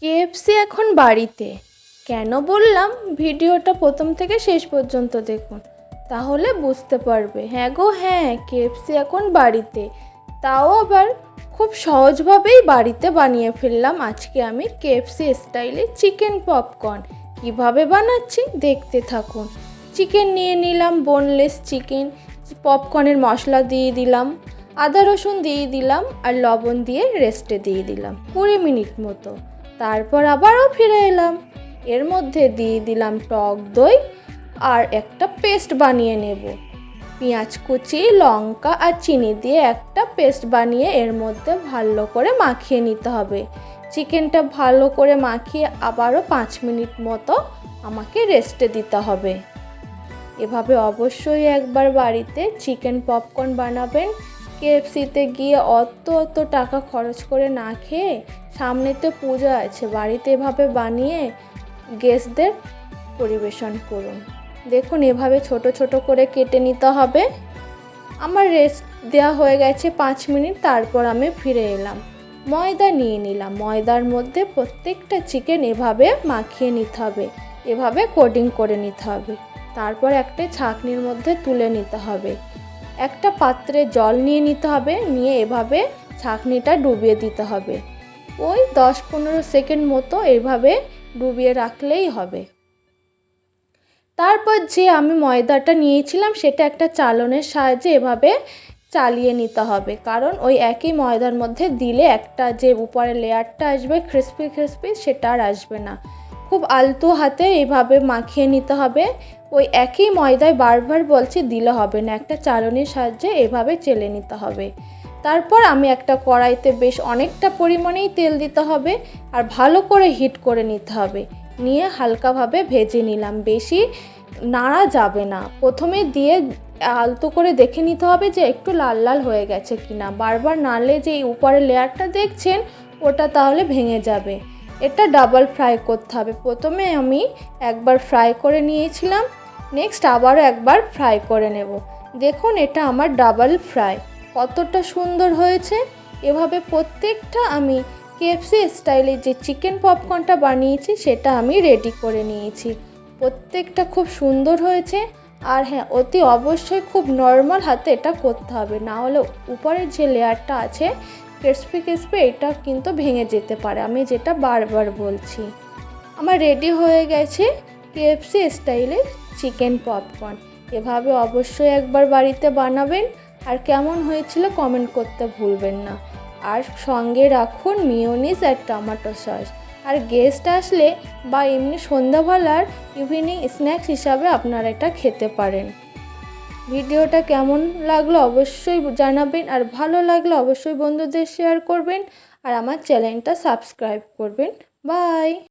KFC এখন বাড়িতে। কেন বললাম ভিডিওটা প্রথম থেকে শেষ পর্যন্ত দেখুন, তাহলে বুঝতে পারবে। হ্যাঁ গো হ্যাঁ, কেএফসি এখন বাড়িতে, তাও আবার খুব সহজভাবেই বাড়িতে বানিয়ে ফেললাম। আজকে আমি কেএফসি স্টাইলে চিকেন পপকর্ন কিভাবে বানাচ্ছি দেখতে থাকুন। চিকেন নিয়ে নিলাম, বোনলেস চিকেন। পপকর্নের মশলা দিয়ে দিলাম, আদা রসুন দিয়ে দিলাম, আর লবণ দিয়ে রেস্টে দিয়ে দিলাম 20 মিনিট মতো। তারপর আবারও ফিরে এলাম, এর মধ্যে দিয়ে দিলাম টক দই আর একটা পেস্ট বানিয়ে নেব। পেঁয়াজ কুচি, লঙ্কা আর চিনি দিয়ে একটা পেস্ট বানিয়ে এর মধ্যে ভালো করে মাখিয়ে নিতে হবে। চিকেনটা ভালো করে মাখিয়ে আবারও 5 মিনিট মতো আমাকে রেস্টে দিতে হবে। এভাবে অবশ্যই একবার বাড়িতে চিকেন পপকর্ন বানাবেন। কেএফসিতে গিয়ে অত টাকা খরচ করে না খেয়ে, সামনে তো পূজা আছে, বাড়িতে এভাবে বানিয়ে গেস্টদের পরিবেশন করুন। দেখুন এভাবে ছোট ছোট করে কেটে নিতে হবে। আমার রেস্ট দেওয়া হয়ে গেছে 5 মিনিট। তারপর আমি ফিরে এলাম, ময়দা নিয়ে নিলাম। ময়দার মধ্যে প্রত্যেকটা চিকেন এভাবে মাখিয়ে নিতে হবে, এভাবে কোটিং করে নিতে হবে। তারপর একটা ছাঁকনির মধ্যে তুলে নিতে হবে। একটা পাত্রে জল নিয়ে নিতে হবে, নিয়ে এভাবে ছাঁকনিটা ডুবিয়ে দিতে হবে। ওই 10-15 সেকেন্ড মতো এভাবে ডুবিয়ে রাখলেই হবে। তারপর যে আমি ময়দাটা নিয়েছিলাম সেটা একটা চালনের সাহায্যে এভাবে চালিয়ে নিতে হবে, কারণ ওই একই ময়দার মধ্যে দিলে একটা যে উপরে লেয়ারটা আসবে ক্রিস্পি সেটা আর আসবে না। খুব আলতো হাতে এভাবে মাখিয়ে নিতে হবে। ওই একই ময়দায় বারবার বলছি দিলে হবে না, একটা চালনির সাহায্যে এভাবে চেলে নিতে হবে। তারপর আমি একটা কড়াইতে বেশ অনেকটা পরিমাণেই তেল দিতে হবে আর ভালো করে হিট করে নিতে হবে। নিয়ে হালকাভাবে ভেজে নিলাম, বেশি নাড়া যাবে না। প্রথমে দিয়ে আলতো করে দেখে নিতে হবে যে একটু লাল লাল হয়ে গেছে কিনা। বারবার নাড়লে যে উপরের লেয়ারটা দেখছেন ওটা তাহলে ভেঙে যাবে। এটা ডাবল ফ্রাই করতে হবে। প্রথমে আমি একবার ফ্রাই করে নিয়েছিলাম, নেক্সট আবারও একবার ফ্রাই করে নেব। দেখুন এটা আমার ডাবল ফ্রাই, কতটা সুন্দর হয়েছে। এভাবে প্রত্যেকটা আমি কেএফসি স্টাইলে যে চিকেন পপকর্নটা বানিয়েছি সেটা আমি রেডি করে নিয়েছি। প্রত্যেকটা খুব সুন্দর হয়েছে। আর হ্যাঁ, অতি অবশ্যই খুব নর্মাল হাতে এটা করতে হবে, না হলে উপরের যে লেয়ারটা আছে ক্রিস্পি এটা কিন্তু ভেঙে যেতে পারে, আমি যেটা বারবার বলছি। আমার রেডি হয়ে গেছে কেএফসি স্টাইলে চিকেন পপকর্ন। এভাবে অবশ্যই একবার বাড়িতে বানাবেন, আর কেমন হয়েছিল কমেন্ট করতে ভুলবেন না। আর সঙ্গে রাখুন মিয়োনিজ আর টমেটো সস। আর গেস্ট আসলে বা এমনি সন্ধ্যাবেলার ইভিনিং স্ন্যাক্স হিসাবে আপনারা এটা খেতে পারেন। ভিডিওটা কেমন লাগলো অবশ্যই জানাবেন, আর ভালো লাগলে অবশ্যই বন্ধুদের শেয়ার করবেন, আর আমার চ্যানেলটা সাবস্ক্রাইব করবেন। বাই।